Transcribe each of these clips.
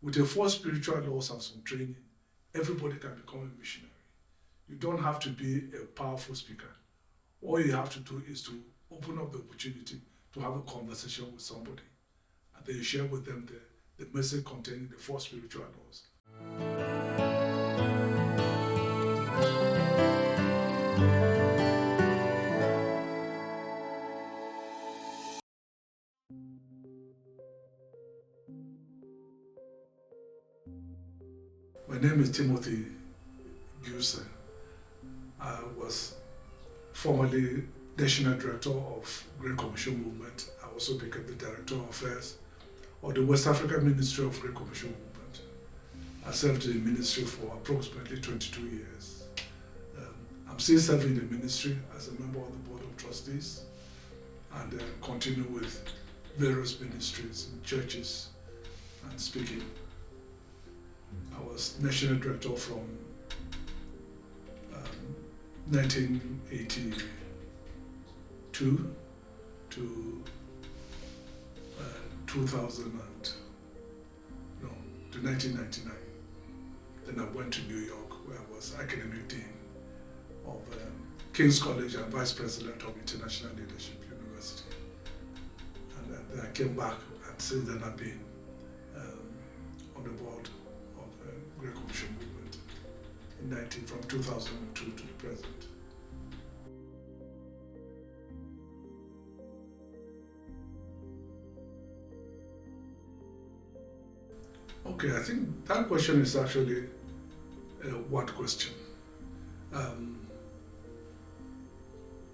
With the 4 spiritual laws and some training, everybody can become a missionary. You don't have to be a powerful speaker. All you have to do is to open up the opportunity to have a conversation with somebody, and then you share with them the message containing the 4 spiritual laws. My name is Timothy Gyuse. I was formerly National Director of Great Commission Movement. I also became the Director of Affairs of the West African Ministry of Great Commission Movement. I served in the ministry for approximately 22 years. I'm still serving the ministry as a member of the Board of Trustees, and continue with various ministries in churches and speaking. I was National Director from 1982 to 1999. Then I went to New York, where I was Academic Dean of King's College and Vice President of International Leadership University. And then I came back, and since then I've been on the board of the Great Commission Movement from 2002 to the present. Okay, I think that question is actually a what question.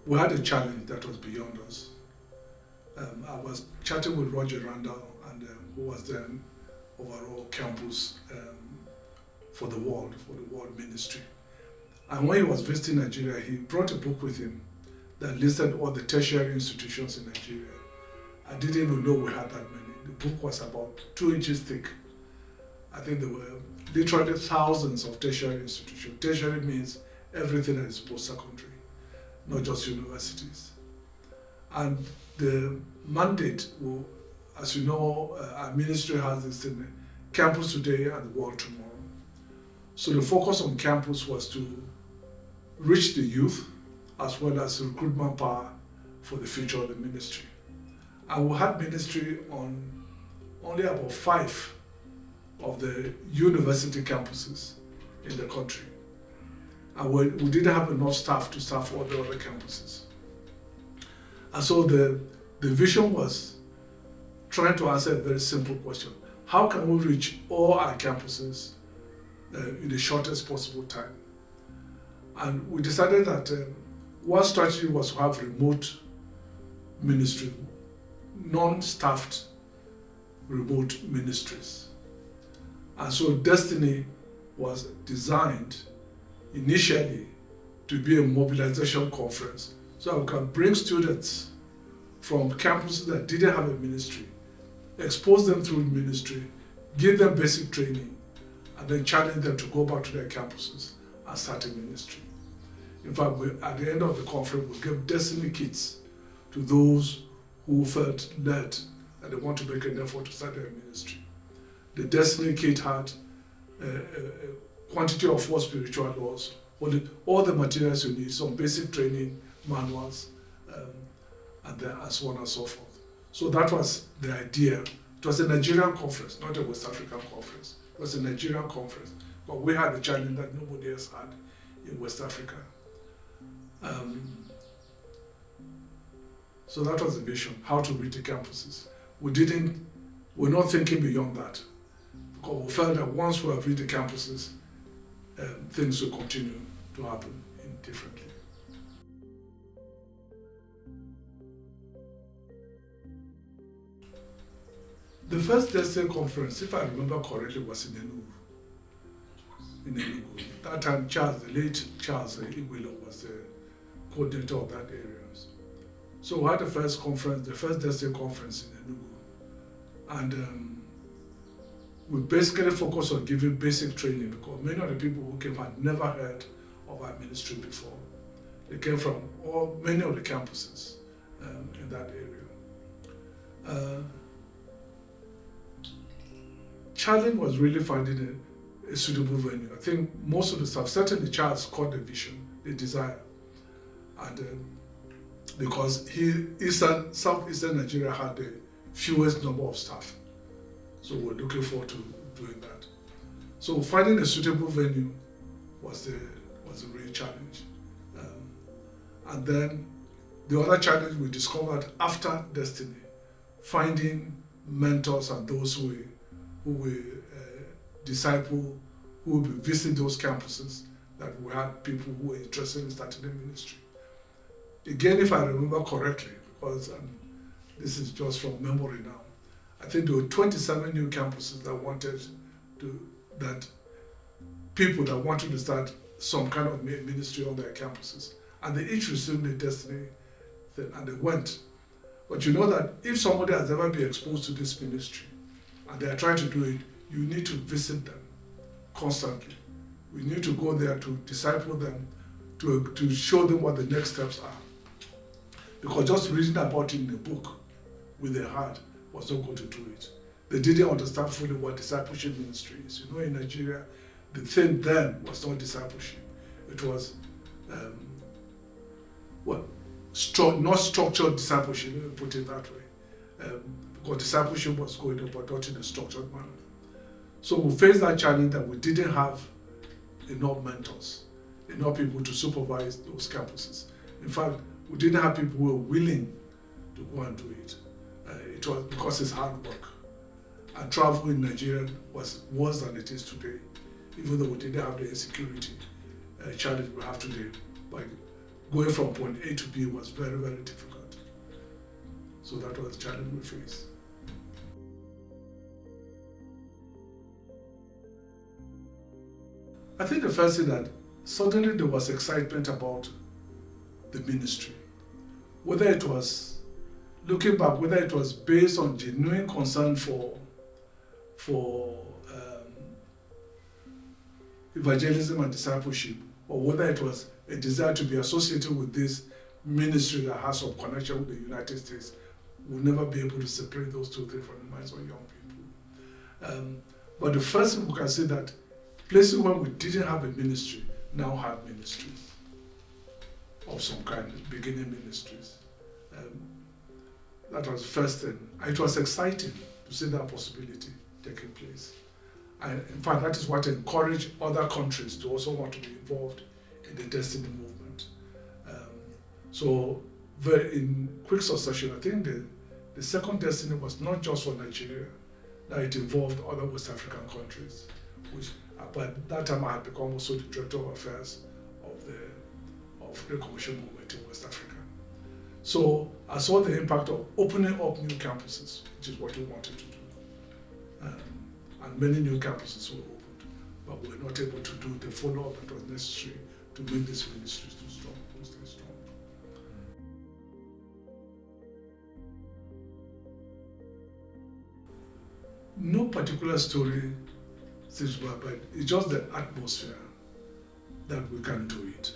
We had a challenge that was beyond us. I was chatting with Roger Randall, and who was then overall campus for the world ministry. And when he was visiting Nigeria, he brought a book with him that listed all the tertiary institutions in Nigeria. I didn't even know we had that many. The book was about 2 inches thick. I think there were literally thousands of tertiary institutions. Tertiary means everything that is post-secondary, not just universities. And the mandate, as you know, our ministry has this thing, campus today and the world tomorrow. So the focus on campus was to reach the youth as well as recruitment power for the future of the ministry. And we had ministry on only about 5 of the university campuses in the country. And we didn't have enough staff to staff all the other campuses. And so the vision was trying to answer a very simple question. How can we reach all our campuses in the shortest possible time? And we decided that one strategy was to have remote ministry, non-staffed remote ministries. And so Destiny was designed initially to be a mobilization conference, so we can bring students from campuses that didn't have a ministry, expose them through ministry, give them basic training, and then challenge them to go back to their campuses and start a ministry. In fact, at the end of the conference, we gave Destiny kits to those who felt led that they want to make an effort to start their ministry. The Destiny kit had a quantity of 4 spiritual laws, all the materials you need, some basic training manuals, and so on and so forth. So that was the idea. It was a Nigerian conference, not a West African conference. It was a Nigerian conference, but we had the challenge that nobody else had in West Africa. So that was the vision, how to reach the campuses. We're not thinking beyond that, because we felt that once we have reached the campuses, things will continue to happen differently. The first Destiny conference, if I remember correctly, was in Enugu. That time, the late Charles Igwilo was the coordinator of that area. So we had the first Destiny conference in Enugu. And we basically focused on giving basic training, because many of the people who came had never heard of our ministry before. They came from many of the campuses in that area. challenge was really finding a suitable venue. I think most of the staff, certainly Charles, caught the vision, the desire. And because Southeastern Nigeria had the fewest number of staff. So we're looking forward to doing that. So finding a suitable venue was a real challenge. And then the other challenge we discovered after Destiny, finding mentors and those who will disciple, who will be visiting those campuses, that we had people who were interested in starting the ministry. Again, if I remember correctly, because this is just from memory now, I think there were 27 new campuses that people that wanted to start some kind of ministry on their campuses. And they each received the Destiny thing, and they went. But you know that if somebody has ever been exposed to this ministry and they are trying to do it, you need to visit them constantly. We need to go there to disciple them, to show them what the next steps are. Because just reading about it in a book with their heart was not going to do it. They didn't understand fully what discipleship ministry is. You know, in Nigeria, the thing then was not discipleship. It was not structured discipleship, let me put it that way. Because discipleship was going on, but not in a structured manner. So we faced that challenge that we didn't have enough mentors, enough people to supervise those campuses. In fact, we didn't have people who were willing to go and do it. It was because it's hard work. And travel in Nigeria was worse than it is today, even though we didn't have the insecurity challenge we have today. But going from point A to B was very, very difficult. So that was the challenge we faced. I think the first thing that suddenly there was excitement about the ministry. Whether it was, looking back, whether it was based on genuine concern for evangelism and discipleship, or whether it was a desire to be associated with this ministry that has some connection with the United States, we'll never be able to separate those two things from the minds of young people. But the first thing we can say that places where we didn't have a ministry now have ministries of some kind, beginning ministries. That was the first thing. It was exciting to see that possibility taking place. And in fact, that is what encouraged other countries to also want to be involved in the Destiny movement. So in quick succession, I think the second Destiny was not just for Nigeria, that it involved other West African countries, which by that time I had become also the Director of Affairs of the Commission movement in West Africa. So I saw the impact of opening up new campuses, which is what we wanted to do. And many new campuses were opened, but we were not able to do the follow-up that was necessary to make these ministries too strong, stay strong. No particular story since but it's just the atmosphere that we can do it.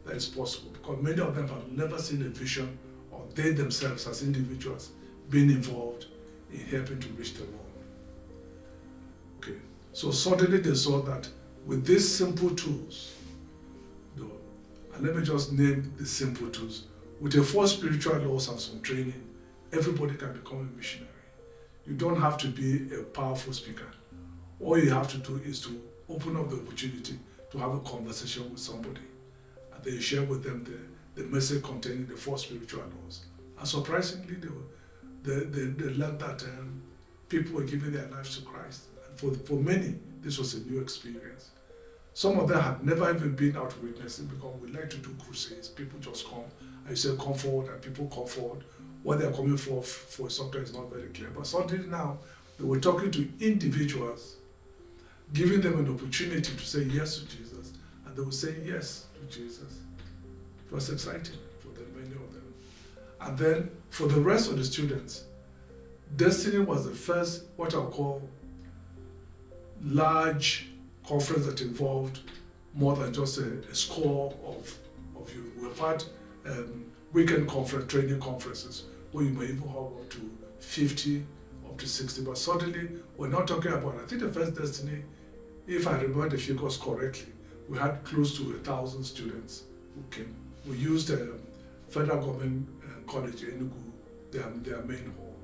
That is possible, because many of them have never seen a vision, or they themselves as individuals being involved in helping to reach the world. Okay, so suddenly they saw that with these simple tools, and let me just name the simple tools, with a 4 spiritual laws and some training, everybody can become a missionary. You don't have to be a powerful speaker. All you have to do is to open up the opportunity to have a conversation with somebody. And then you share with them the message containing the 4 spiritual laws. And surprisingly, they learned that people were giving their lives to Christ. And for many, this was a new experience. Some of them had never even been out witnessing, because we like to do crusades. People just come, and you say come forward, and people come forward. What they're coming for sometimes is not very clear. But suddenly now, they were talking to individuals, giving them an opportunity to say yes to Jesus, and they were saying yes to Jesus. It was exciting for them, many of them. And then for the rest of the students, Destiny was the first, what I'll call, large conference that involved more than just a score of you. We've had weekend conference, training conferences, where you may even have up to 50 or up to 60. But suddenly, we're not talking about, I think the first Destiny, if I remember the figures correctly, we had close to 1,000 students who came. We used the federal government college in Enugu, their main hall.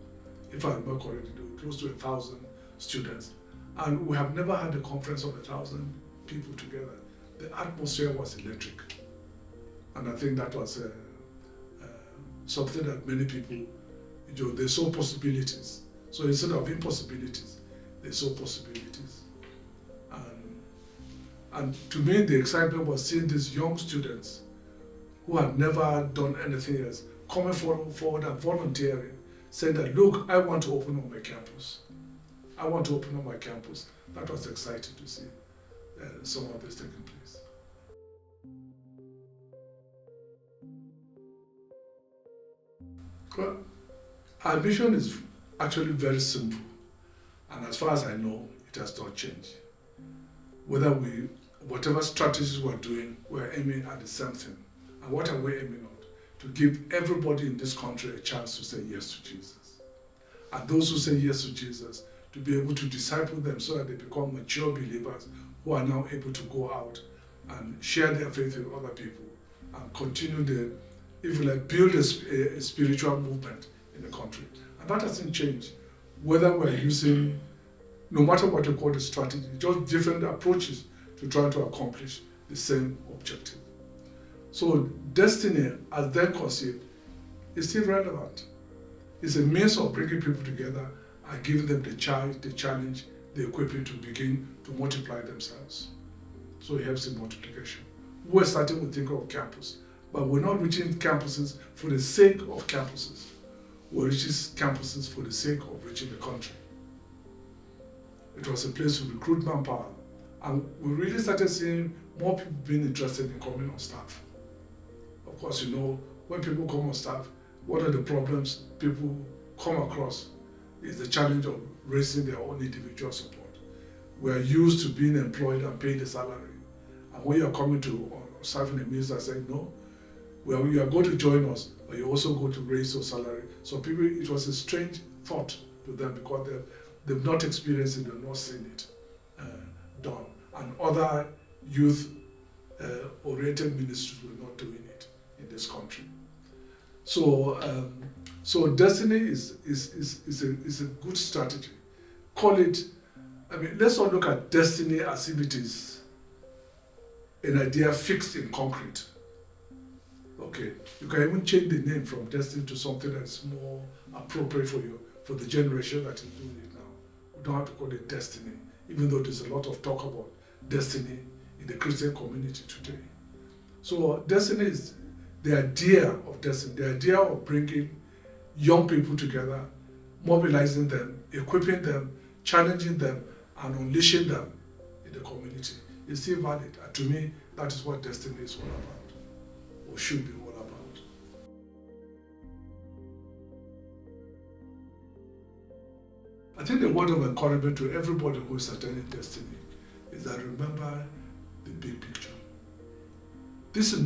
If I remember correctly, there were close to 1,000 students. And we have never had a conference of 1,000 people together. The atmosphere was electric. And I think that was something that many people, they saw possibilities. So instead of impossibilities, they saw possibilities. And to me, the excitement was seeing these young students who had never done anything else, coming forward and volunteering, saying that, look, I want to open up my campus. I want to open up my campus. That was exciting to see some of this taking place. Well, our mission is actually very simple. And as far as I know, it has not changed. Whatever strategies we're doing, we're aiming at the same thing. And what are we aiming at? To give everybody in this country a chance to say yes to Jesus. And those who say yes to Jesus, to be able to disciple them so that they become mature believers who are now able to go out and share their faith with other people and continue build a spiritual movement in the country. And that hasn't changed. Whether we're using, no matter what you call the strategy, just different approaches to try to accomplish the same objective. So Destiny, as then conceived, is still relevant. It's a means of bringing people together and giving them the challenge, the equipping to begin to multiply themselves. So it helps in multiplication. We're starting with thinking of campus, but we're not reaching campuses for the sake of campuses. We're reaching campuses for the sake of reaching the country. It was a place to recruit manpower, and we really started seeing more people being interested in coming on staff. Of course, when people come on staff, what are the problems people come across is the challenge of raising their own individual support. We are used to being employed and paying the salary. And when you're coming to serve in a minister saying, no, well, you are going to join us, but you also go to raise your salary. So people, it was a strange thought to them because they've not experienced it, they've not seen it done. And other youth-oriented ministries were not doing it in this country. So Destiny is a good strategy. Let's not look at Destiny as if it is an idea fixed in concrete. Okay, you can even change the name from Destiny to something that's more appropriate for the generation that is doing it now. We don't have to call it Destiny, even though there's a lot of talk about Destiny in the Christian community today. So Destiny is the idea of Destiny, the idea of bringing young people together, mobilizing them, equipping them, challenging them, and unleashing them in the community is still valid. And to me, that is what Destiny is all about, or should be all about. I think the word of encouragement to everybody who is attending Destiny is that remember the big picture. This is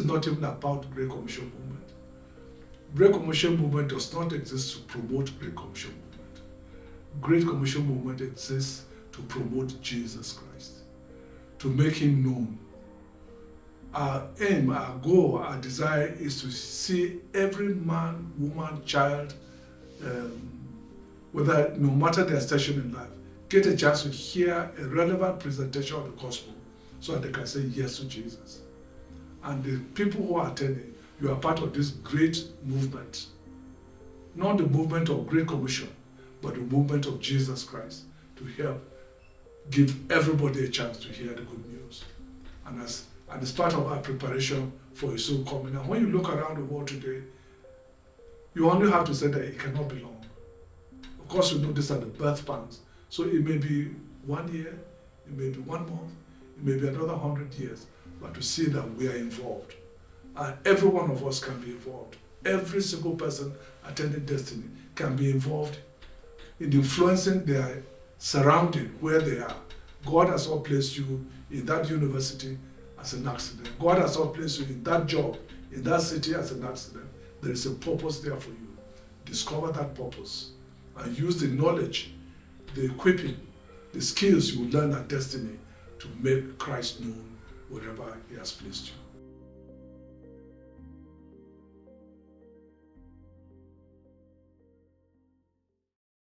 not even about Great Commission movement. Great Commission movement does not exist to promote Great Commission movement. Great Commission movement exists to promote Jesus Christ, to make him known. Our aim, our goal, our desire is to see every man, woman, child, whether no matter their station in life, get a chance to hear a relevant presentation of the gospel so that they can say yes to Jesus. And the people who are attending, you are part of this great movement. Not the movement of Great Commission, but the movement of Jesus Christ to help give everybody a chance to hear the good news. And as part of our preparation for his soon coming. And when you look around the world today, you only have to say that it cannot be long. Of course, we know these are the birth pangs. So it may be 1 year, it may be 1 month, it may be another 100 years, but to see that we are involved. And every one of us can be involved. Every single person attending Destiny can be involved in influencing their surrounding, where they are. God has not placed you in that university as an accident. God has not placed you in that job, in that city as an accident. There is a purpose there for you. Discover that purpose and use the knowledge, the equipping, the skills you will learn at Destiny to make Christ known wherever He has placed you.